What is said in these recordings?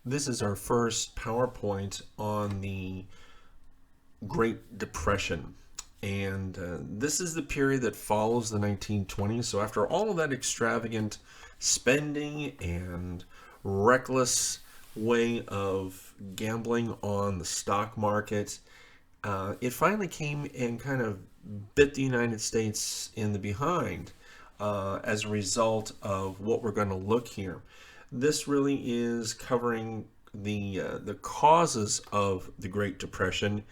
This is our first PowerPoint on the Great Depression. And this is the period that follows the 1920s. So, after all of that extravagant spending and reckless way of gambling on the stock market, it finally came and kind of bit the United States in the behind as a result of what we're going to look here. This really is covering the causes of the Great Depression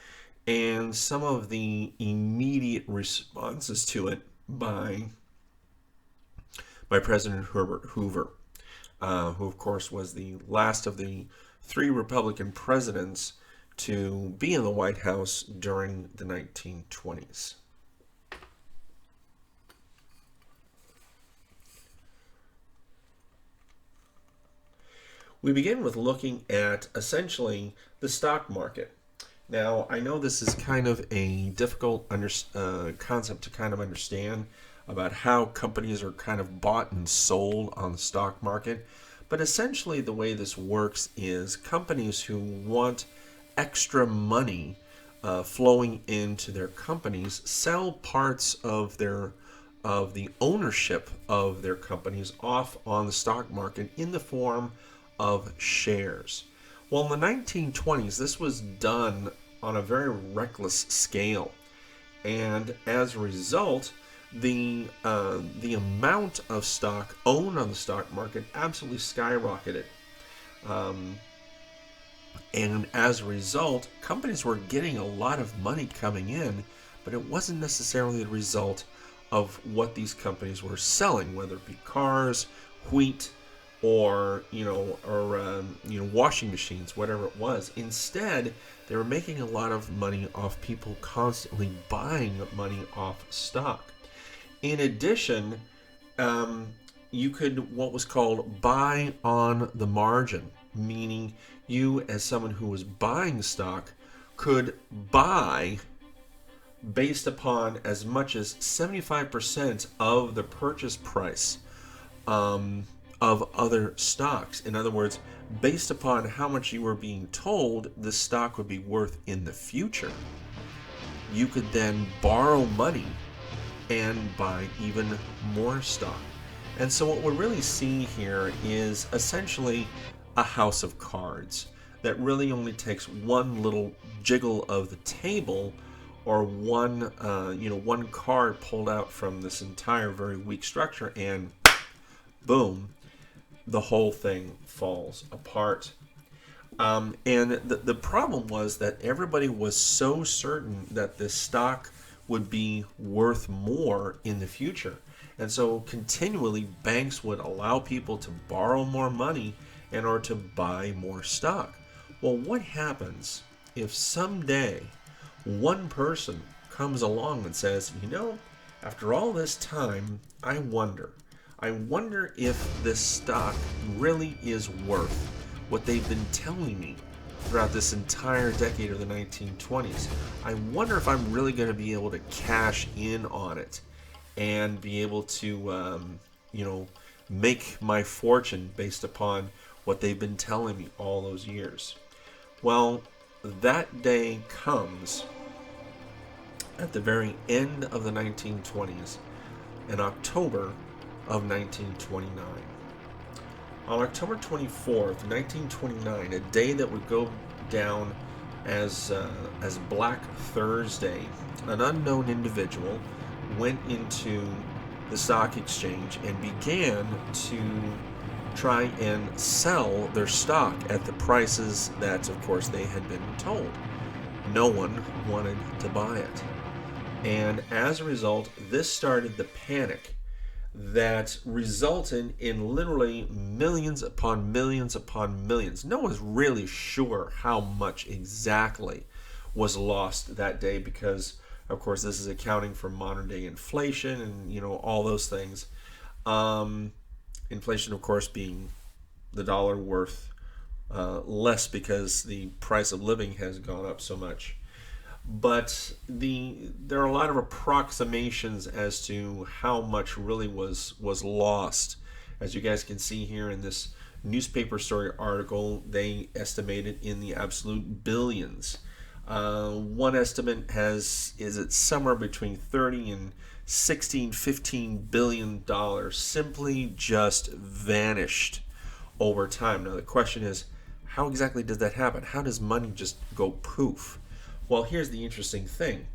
and some of the immediate responses to it by President Herbert Hoover, who of course was the last of the three Republican presidents to be in the White House during the 1920s. We begin with looking at essentially the stock market. Now, I know this is kind of a difficult concept to kind of understand about how companies are kind of bought and sold on the stock market, but essentially the way this works is companies who want extra money flowing into their companies sell parts of the ownership of their companies off on the stock market in the form of shares. Well, in the 1920s, this was done on a very reckless scale, and as a result, the amount of stock owned on the stock market absolutely skyrocketed. And as a result, companies were getting a lot of money coming in, but it wasn't necessarily the result of what these companies were selling, whether it be cars, wheat, or washing machines, whatever it was. Instead, they were making a lot of money off people constantly buying money off stock. In addition, you could what was called buy on the margin, meaning you, as someone who was buying stock, could buy based upon as much as 75% of the purchase price of other stocks. In other words, based upon how much you were being told the stock would be worth in the future, you could then borrow money and buy even more stock. And so what we're really seeing here is essentially a house of cards that really only takes one little jiggle of the table, or one card pulled out from this entire very weak structure, and boom, the whole thing falls apart. And the problem was that everybody was so certain that this stock would be worth more in the future. And so continually banks would allow people to borrow more money in order to buy more stock. Well, what happens if someday one person comes along and says, after all this time, I wonder if this stock really is worth what they've been telling me throughout this entire decade of the 1920s. I wonder if I'm really going to be able to cash in on it and be able to, make my fortune based upon what they've been telling me all those years. Well, that day comes at the very end of the 1920s, in October of 1929. On October 24th, 1929, a day that would go down as Black Thursday, an unknown individual went into the stock exchange and began to try and sell their stock at the prices that, of course, they had been told. No one wanted to buy it. And as a result, this started the panic that resulted in literally millions upon millions upon millions. No one's really sure how much exactly was lost that day because, of course, this is accounting for modern day inflation and, all those things. Inflation, of course, being the dollar worth less because the price of living has gone up so much. But there are a lot of approximations as to how much really was lost, as you guys can see here in this newspaper story article, they estimate it in the absolute billions. One estimate is it somewhere between 30 and 16-15 billion dollars simply just vanished over time. Now the question is, how exactly does that happen? How does money just go poof? Well, here's the interesting thing.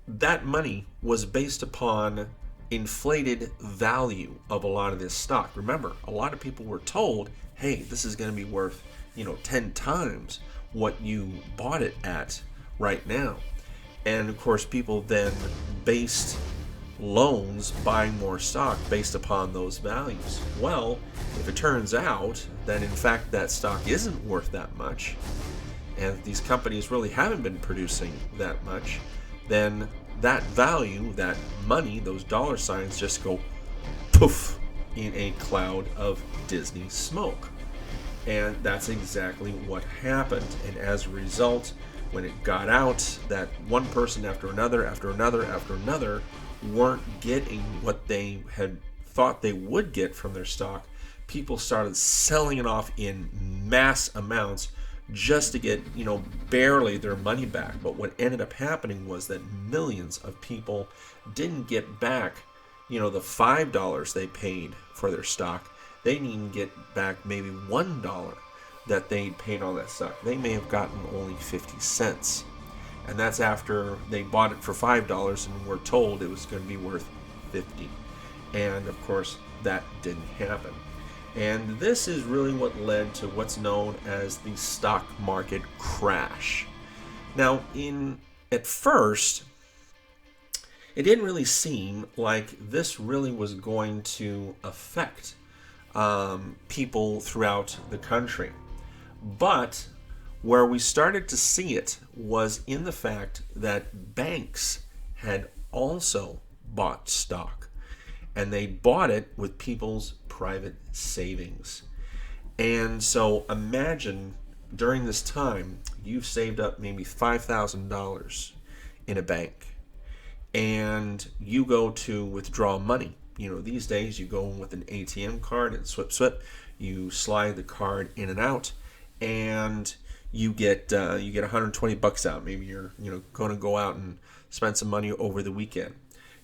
That money was based upon inflated value of a lot of this stock. Remember, a lot of people were told, hey, this is going to be worth, 10 times what you bought it at right now. And of course, people then based loans buying more stock based upon those values. Well, if it turns out that in fact that stock isn't worth that much, and these companies really haven't been producing that much, then that value, that money, those dollar signs just go poof in a cloud of Disney smoke. And that's exactly what happened. And as a result, when it got out that one person after another weren't getting what they had thought they would get from their stock, people started selling it off in mass amounts just to get, barely their money back. But what ended up happening was that millions of people didn't get back, the $5 they paid for their stock. They didn't even get back maybe $1 that they paid on that stock. They may have gotten only 50 cents. And that's after they bought it for $5 and were told it was going to be worth 50. And of course, that didn't happen. And this is really what led to what's known as the stock market crash. Now, at first, it didn't really seem like this really was going to affect people throughout the country. But where we started to see it was in the fact that banks had also bought stock. And they bought it with people's private savings. And so imagine during this time, you've saved up maybe $5,000 in a bank. And you go to withdraw money. These days you go in with an ATM card and swip. You slide the card in and out, and you get $120 out. Maybe you're going to go out and spend some money over the weekend.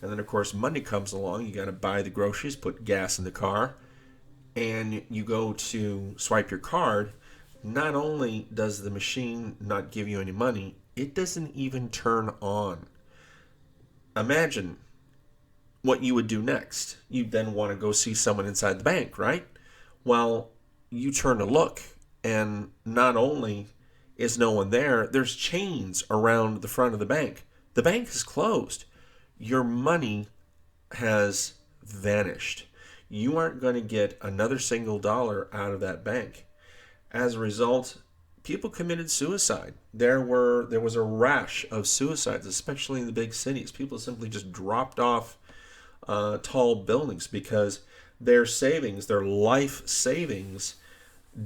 And then of course Monday comes along. You got to buy the groceries, put gas in the car, and you go to swipe your card. Not only does the machine not give you any money, it doesn't even turn on. Imagine what you would do next. You'd then want to go see someone inside the bank, right? Well, you turn to look, and not only is no one there, there's chains around the front of the bank. The bank is closed. Your money has vanished. You aren't going to get another single dollar out of that bank. As a result, people committed suicide. There was a rash of suicides, especially in the big cities. People simply just dropped off tall buildings because their savings, their life savings,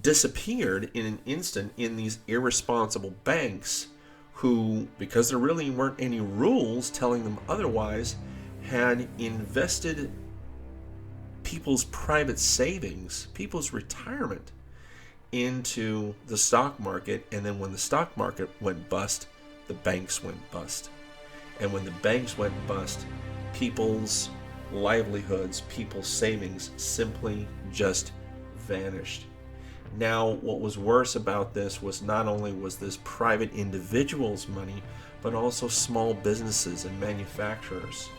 disappeared in an instant in these irresponsible banks who, because there really weren't any rules telling them otherwise, had invested people's private savings, people's retirement, into the stock market. And then when the stock market went bust, the banks went bust. And when the banks went bust, people's livelihoods, people's savings simply just vanished. Now, what was worse about this was not only was this private individuals' money, but also small businesses and manufacturers.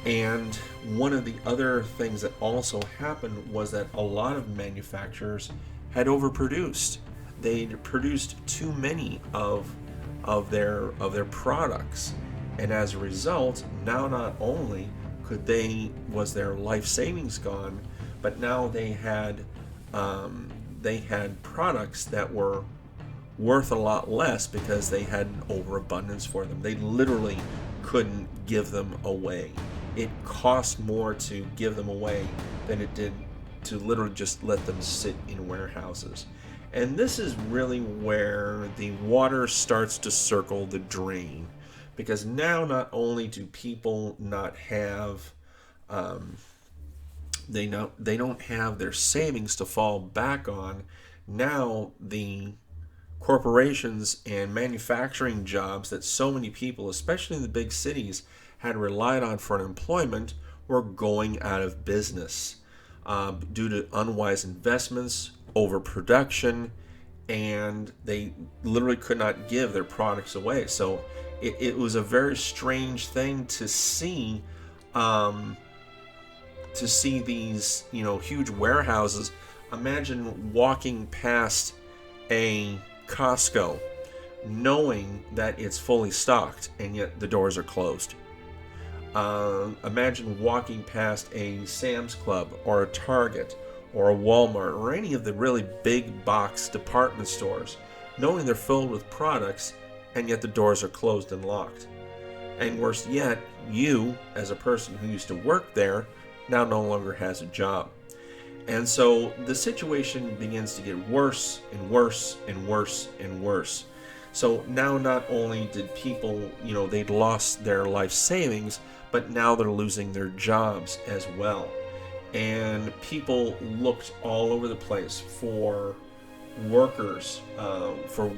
And one of the other things that also happened was that a lot of manufacturers had overproduced. They produced too many of their products, and as a result, now not only was their life savings gone, but now they had products that were worth a lot less because they had an overabundance for them. They literally couldn't give them away. It cost more to give them away than it did to literally just let them sit in warehouses. And this is really where the water starts to circle the drain, because now not only do people not have They don't have their savings to fall back on. Now the corporations and manufacturing jobs that so many people, especially in the big cities, had relied on for employment were going out of business due to unwise investments, overproduction, and they literally could not give their products away. So it was a very strange thing um, to see these huge warehouses. Imagine walking past a Costco knowing that it's fully stocked and yet the doors are closed. Imagine walking past a Sam's Club or a Target or a Walmart or any of the really big box department stores, knowing they're filled with products and yet the doors are closed and locked. And worse yet, you, as a person who used to work there, now no longer has a job. And so the situation begins to get worse and worse and worse and worse. So now not only did people, they'd lost their life savings, but now they're losing their jobs as well. And people looked all over the place for workers, for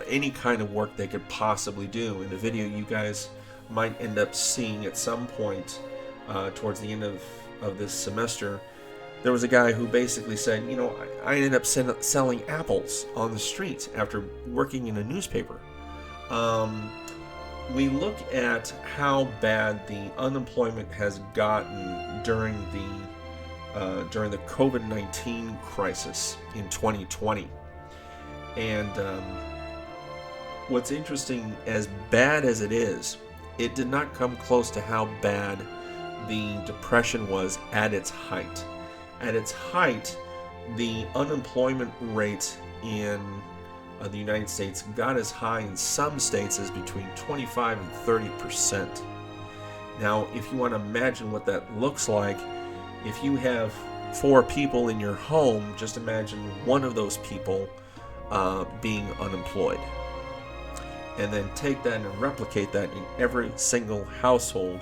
any kind of work they could possibly do. In the video you guys might end up seeing at some point towards the end of this semester, there was a guy who basically said, I ended up selling apples on the street after working in a newspaper. We look at how bad the unemployment has gotten during the COVID-19 crisis in 2020. And what's interesting, as bad as it is, it did not come close to how bad the Depression was at its height. At its height, the unemployment rate in the United States got as high in some states as between 25 and 30%. Now, if you want to imagine what that looks like, if you have 4 people in your home, just imagine one of those people being unemployed. And then take that and replicate that in every single household,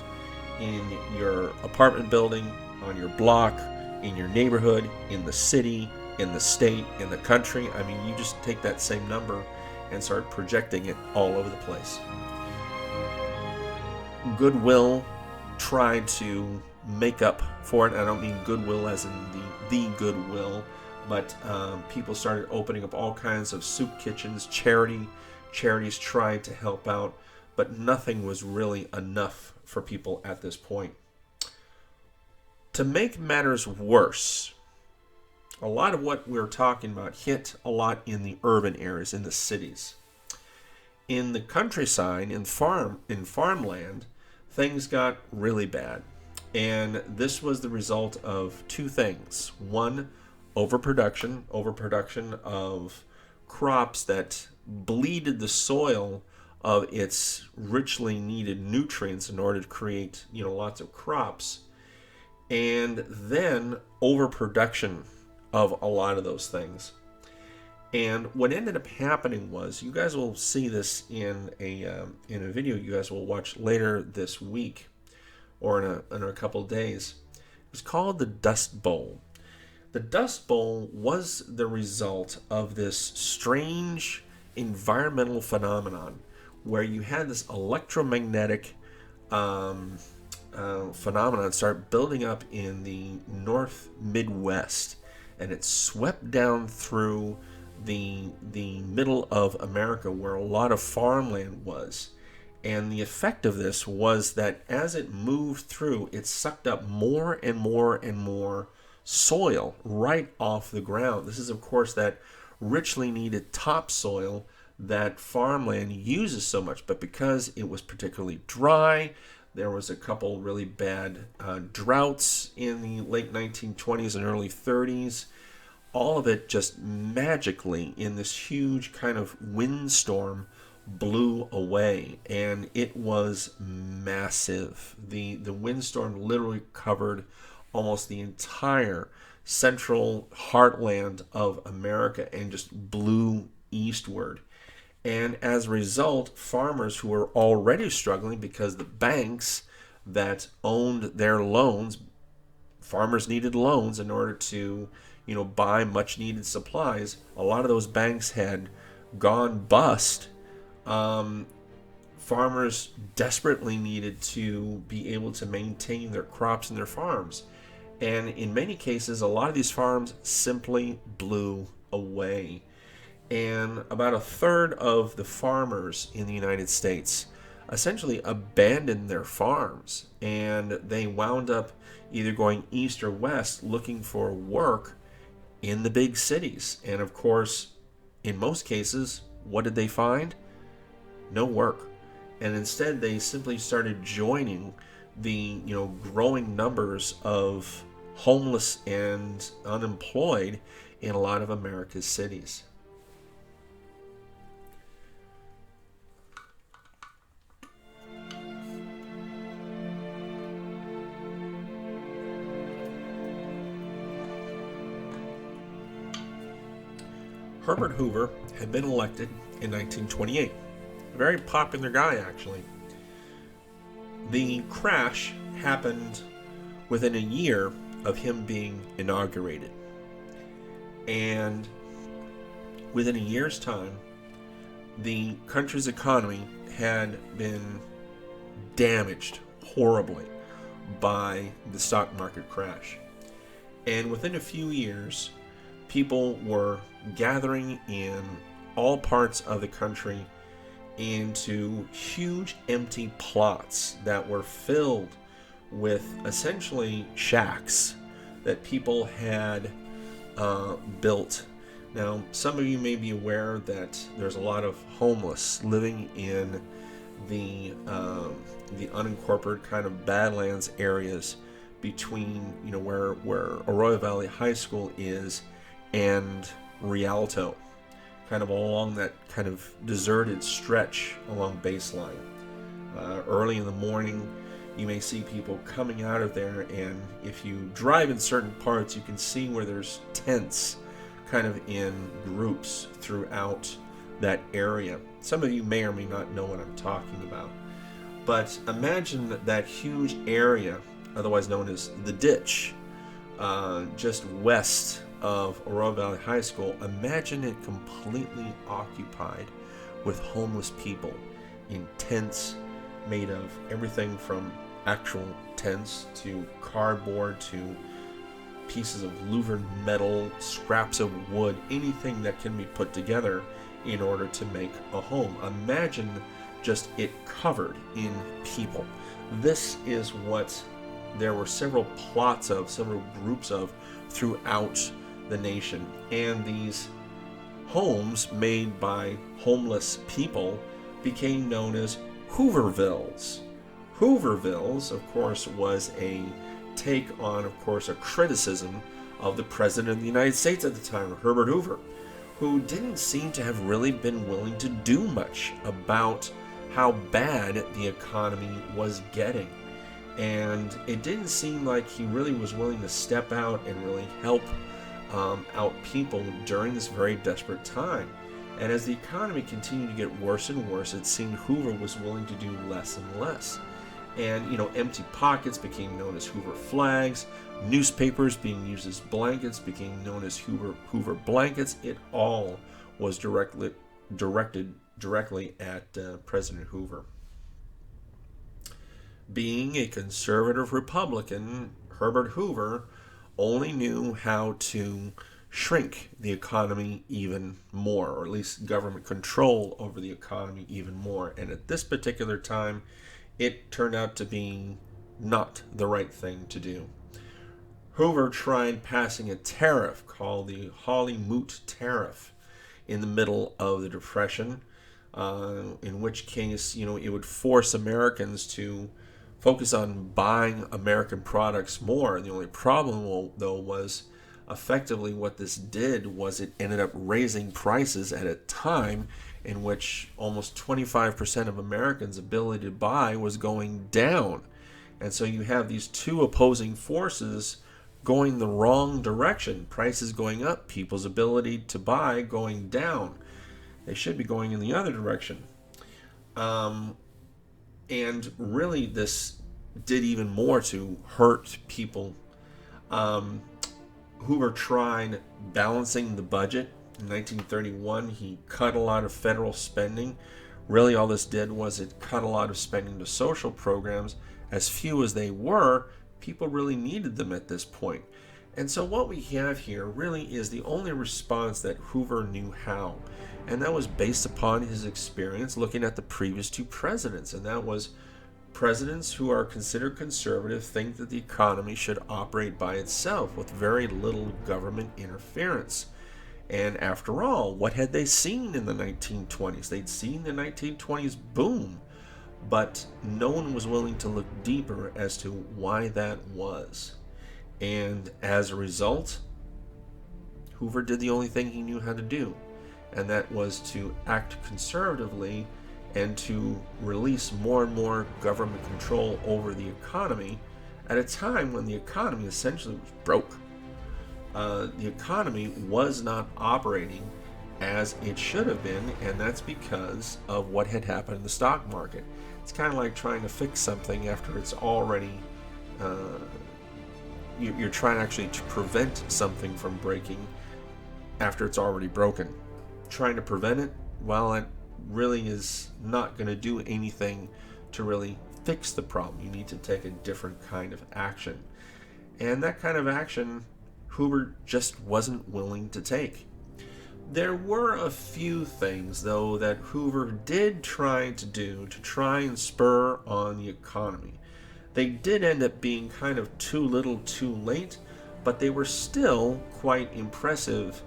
in your apartment building, on your block, in your neighborhood, in the city, in the state, in the country. I mean, you just take that same number and start projecting it all over the place. Goodwill tried to make up for it. I don't mean goodwill as in the goodwill, but people started opening up all kinds of soup kitchens, charities tried to help out, but nothing was really enough for people at this point. To make matters worse, a lot of what we're talking about hit a lot in the urban areas, in the cities. In the countryside, in farmland, things got really bad. And this was the result of 2 things. One, overproduction of crops that bleeded the soil of its richly needed nutrients in order to create, lots of crops. And then overproduction of a lot of those things. And what ended up happening was, you guys will see this in a video you guys will watch later this week, or in a couple of days. It was called the Dust Bowl. The Dust Bowl was the result of this strange environmental phenomenon where you had this electromagnetic phenomenon start building up in the North Midwest, and it swept down through the middle of America where a lot of farmland was. And the effect of this was that as it moved through, it sucked up more and more and more soil right off the ground. This is, of course, that richly needed topsoil that farmland uses so much. But because it was particularly dry, there was a couple really bad droughts in the late 1920s and early 30s. All of it just magically, in this huge kind of windstorm, blew away, and it was massive. The windstorm literally covered almost the entire central heartland of America and just blew eastward. And as a result, farmers who were already struggling because the banks that owned their loans farmers needed loans in order to, buy much needed supplies. A lot of those banks had gone bust. Farmers desperately needed to be able to maintain their crops and their farms. And in many cases, a lot of these farms simply blew away. And about a third of the farmers in the United States essentially abandoned their farms, and they wound up either going east or west looking for work in the big cities. And of course, in most cases, what did they find? No work. And instead they simply started joining the growing numbers of homeless and unemployed in a lot of America's cities. Herbert Hoover had been elected in 1928. A very popular guy, actually. The crash happened within a year of him being inaugurated. And within a year's time, the country's economy had been damaged horribly by the stock market crash. And within a few years, people were gathering in all parts of the country into huge empty plots that were filled with essentially shacks that people had built. Now, some of you may be aware that there's a lot of homeless living in the unincorporated kind of Badlands areas between where Arroyo Valley High School is and Rialto, kind of along that kind of deserted stretch along Baseline. Early in the morning, you may see people coming out of there, and if you drive in certain parts, you can see where there's tents kind of in groups throughout that area. Some of you may or may not know what I'm talking about. But imagine that huge area, otherwise known as the ditch, just west of Arroyo Valley High School. Imagine it completely occupied with homeless people in tents made of everything from actual tents to cardboard to pieces of louvered metal, scraps of wood, anything that can be put together in order to make a home. Imagine just it covered in people. This is what there were several plots of, several groups of throughout the nation. And these homes made by homeless people became known as Hoovervilles. Hoovervilles, of course, was a take on, of course, a criticism of the President of the United States at the time, Herbert Hoover, who didn't seem to have really been willing to do much about how bad the economy was getting. And it didn't seem like he really was willing to step out and really help out people during this very desperate time. And as the economy continued to get worse and worse, it seemed Hoover was willing to do less and less. And, empty pockets became known as Hoover flags. Newspapers being used as blankets became known as Hoover blankets. It all was directed directly at President Hoover. Being a conservative Republican, Herbert Hoover only knew how to shrink the economy even more, or at least government control over the economy even more. And at this particular time, it turned out to be not the right thing to do. Hoover tried passing a tariff called the Hawley-Moot Tariff in the middle of the Depression, in which case, it would force Americans to focus on buying American products more. The only problem, though, was effectively what this did was it ended up raising prices at a time in which almost 25% of Americans' ability to buy was going down. And so you have these two opposing forces going the wrong direction. Prices going up, people's ability to buy going down. They should be going in the other direction. And really this did even more to hurt people Um, Hoover tried balancing the budget. In 1931, he cut a lot of federal spending. Really, all this did was it cut a lot of spending to social programs. As few as they were, people really needed them at this point. And so what we have here really is the only response that Hoover knew how. And that was based upon his experience looking at the previous two presidents. And that was presidents who are considered conservative think that the economy should operate by itself with very little government interference. And after all, what had they seen in the 1920s? They'd seen the 1920s boom, but no one was willing to look deeper as to why that was. And as a result, Hoover did the only thing he knew how to do, and that was to act conservatively and to release more and more government control over the economy at a time when the economy essentially was broke. The economy was not operating as it should have been, and that's because of what had happened in the stock market. It's kind of like trying to fix something after it's already, you're trying actually to prevent something from breaking after it's already broken. Trying to prevent it, well, it really is not going to do anything to really fix the problem. You need to take a different kind of action. And that kind of action, Hoover just wasn't willing to take. There were a few things, though, that Hoover did try to do to try and spur on the economy. They did end up being kind of too little too late, but they were still quite impressive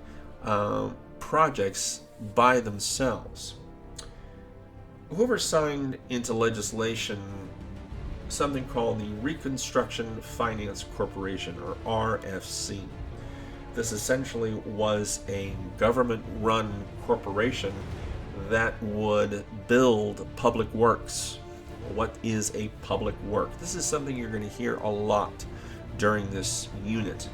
projects by themselves. Hoover signed into legislation something called the Reconstruction Finance Corporation, or RFC. This essentially was a government-run corporation that would build public works. What is a public work? This is something you're going to hear a lot during this unit.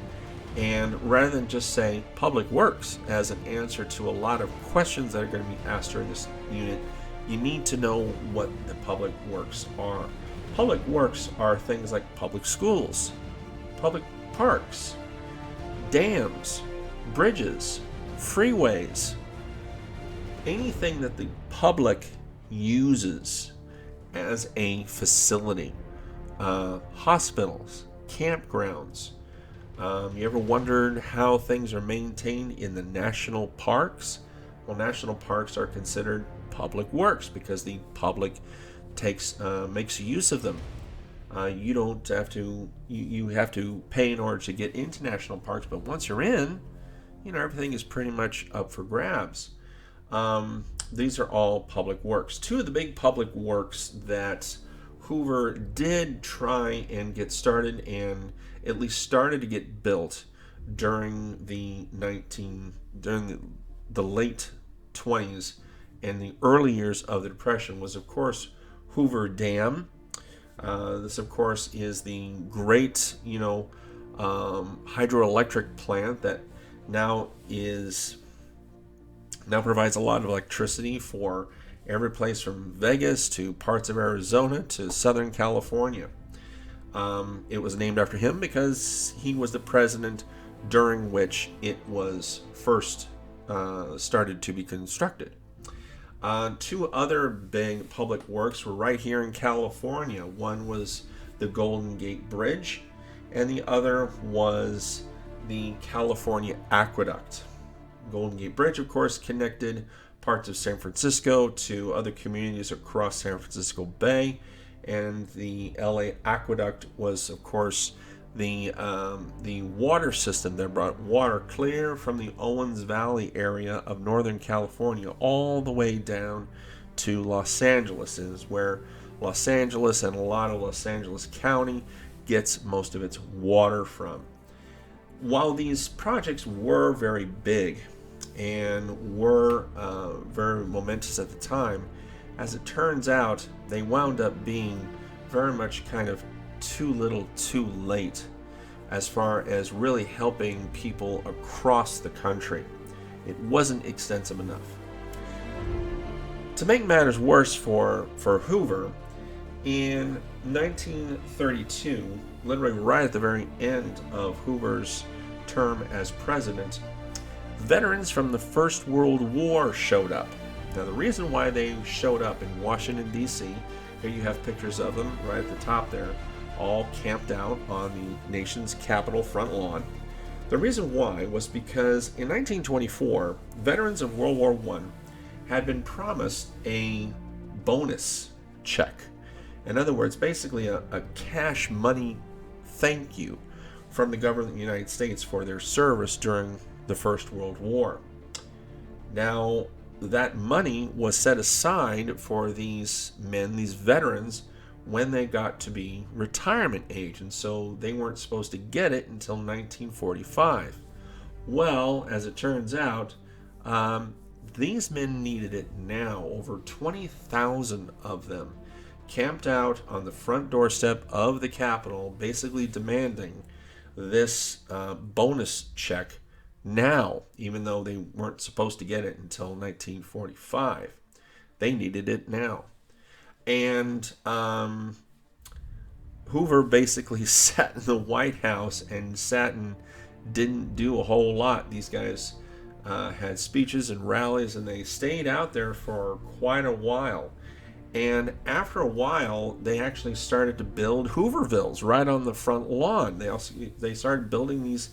And rather than just say public works as an answer to a lot of questions that are going to be asked during this unit, you need to know what the public works are. Public works are things like public schools, public parks, dams, bridges, freeways, anything that the public uses as a facility, hospitals, campgrounds. You ever wondered how things are maintained in the national parks? Well, national parks are considered public works because the public makes use of them. You don't have to. You have to pay in order to get into national parks, but once you're in, everything is pretty much up for grabs. These are all public works. Two of the big public works that Hoover did try and get started, and at least started to get built during the late 20s and the early years of the Depression, was of course Hoover Dam. This of course is the great hydroelectric plant that now provides a lot of electricity for every place from Vegas to parts of Arizona to Southern California. It was named after him because he was the president during which it was first started to be constructed. Two other big public works were right here in California. One was the Golden Gate Bridge, and the other was the California Aqueduct. Golden Gate Bridge, of course, connected parts of San Francisco to other communities across San Francisco Bay, and the LA Aqueduct was, of course, the water system that brought water clear from the Owens Valley area of Northern California all the way down to Los Angeles. It is where Los Angeles and a lot of Los Angeles County gets most of its water from. While these projects were very big and were very momentous at the time, as it turns out, they wound up being very much kind of too little too late as far as really helping people across the country. It wasn't extensive enough. To make matters worse for Hoover, in 1932, literally right at the very end of Hoover's term as president, veterans from the First World War showed up. Now, the reason why they showed up in Washington, D.C., here you have pictures of them right at the top there, all camped out on the nation's Capitol front lawn. The reason why was because in 1924, veterans of World War I had been promised a bonus check. In other words, basically a cash money thank you from the government of the United States for their service during the First World War. Now, that money was set aside for these men, these veterans, when they got to be retirement age, and so they weren't supposed to get it until 1945. Well, as it turns out, these men needed it now. Over 20,000 of them camped out on the front doorstep of the Capitol, basically demanding this bonus check now, even though they weren't supposed to get it until 1945. They needed it now. And Hoover basically sat in the White House and sat and didn't do a whole lot. These guys had speeches and rallies, and they stayed out there for quite a while. And after a while, they actually started to build Hoovervilles right on the front lawn. They started building these,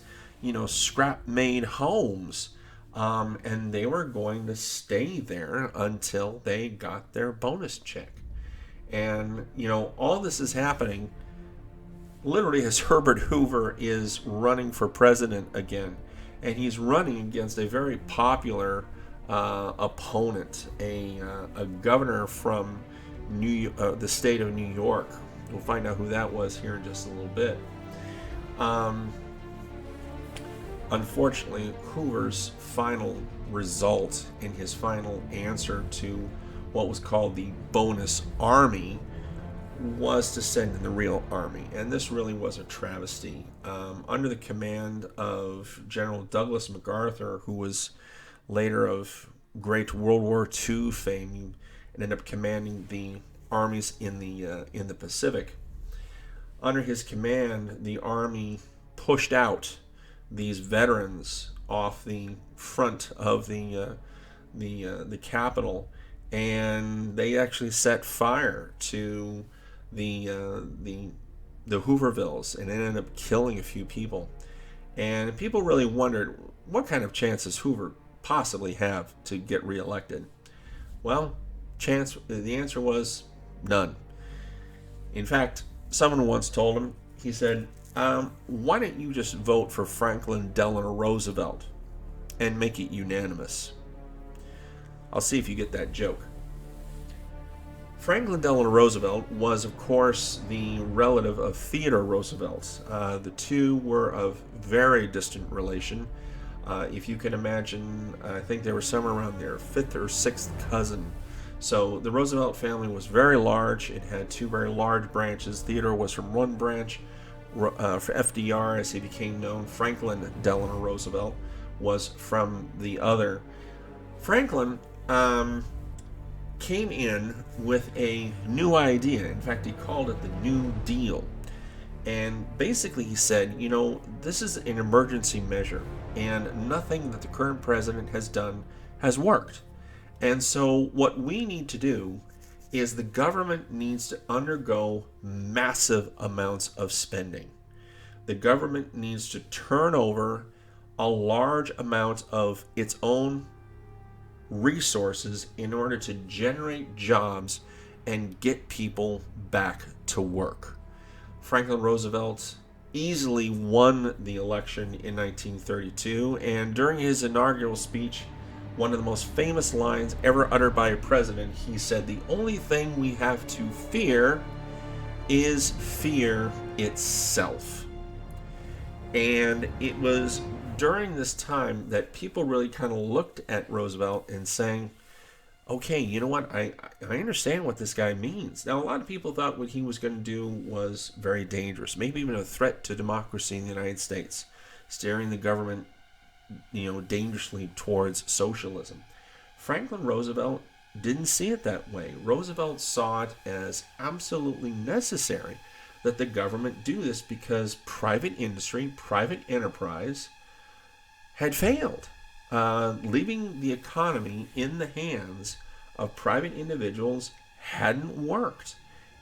scrap-made homes, and they were going to stay there until they got their bonus check. And all this is happening literally as Herbert Hoover is running for president again, and he's running against a very popular opponent, a governor from the state of New York. We'll find out who that was here in just a little bit. Unfortunately, Hoover's final result in his final answer to what was called the bonus army was to send in the real army, and this really was a travesty. Under the command of General Douglas MacArthur, who was later of great World War II fame and ended up commanding the armies in the Pacific. Under his command, the army pushed out these veterans off the front of the Capitol, and they actually set fire to the Hoovervilles, and it ended up killing a few people. And people really wondered, what kind of chances Hoover possibly have to get reelected? Well, the answer was none. In fact, someone once told him, he said, why don't you just vote for Franklin Delano Roosevelt and make it unanimous? I'll see if you get that joke. Franklin Delano Roosevelt was, of course, the relative of Theodore Roosevelt. The two were of very distant relation. If you can imagine, I think they were somewhere around their fifth or sixth cousin. So the Roosevelt family was very large. It had two very large branches. Theodore was from one branch. For FDR, as he became known, Franklin Delano Roosevelt was from the other. Franklin came in with a new idea. In fact, he called it the New Deal. And basically he said, this is an emergency measure, and nothing that the current president has done has worked. And so what we need to do is the government needs to undergo massive amounts of spending. The government needs to turn over a large amount of its own resources in order to generate jobs and get people back to work. Franklin Roosevelt easily won the election in 1932, and during his inaugural speech, one of the most famous lines ever uttered by a president, he said, "The only thing we have to fear is fear itself." And it was during this time that people really kind of looked at Roosevelt and saying, okay, you know what, I understand what this guy means. Now, a lot of people thought what he was going to do was very dangerous, maybe even a threat to democracy in the United States, steering the government, dangerously towards socialism. Franklin Roosevelt didn't see it that way. Roosevelt saw it as absolutely necessary that the government do this because private industry, private enterprise had failed. Leaving the economy in the hands of private individuals hadn't worked.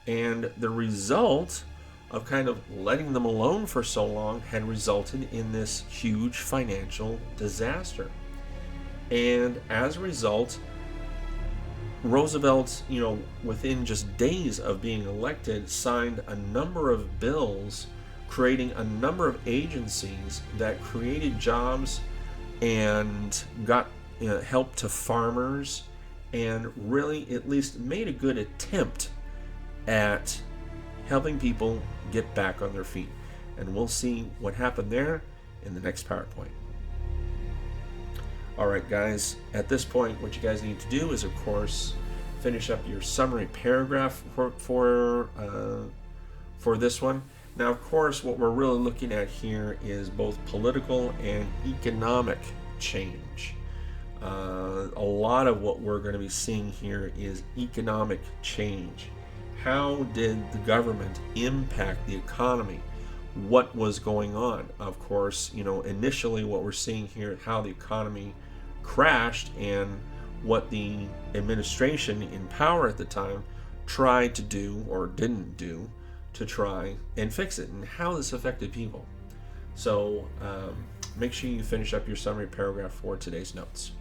And the result of kind of letting them alone for so long had resulted in this huge financial disaster. And as a result, Roosevelt, within just days of being elected, signed a number of bills creating a number of agencies that created jobs and got help to farmers, and really at least made a good attempt at helping people get back on their feet. And we'll see what happened there in the next PowerPoint. Alright guys, at this point what you guys need to do is, of course, finish up your summary paragraph for this one. Now, of course, what we're really looking at here is both political and economic change. A lot of what we're going to be seeing here is economic change. How did the government impact the economy? What was going on? Of course, initially what we're seeing here is how the economy crashed and what the administration in power at the time tried to do or didn't do to try and fix it, and how this affected people. So make sure you finish up your summary paragraph for today's notes.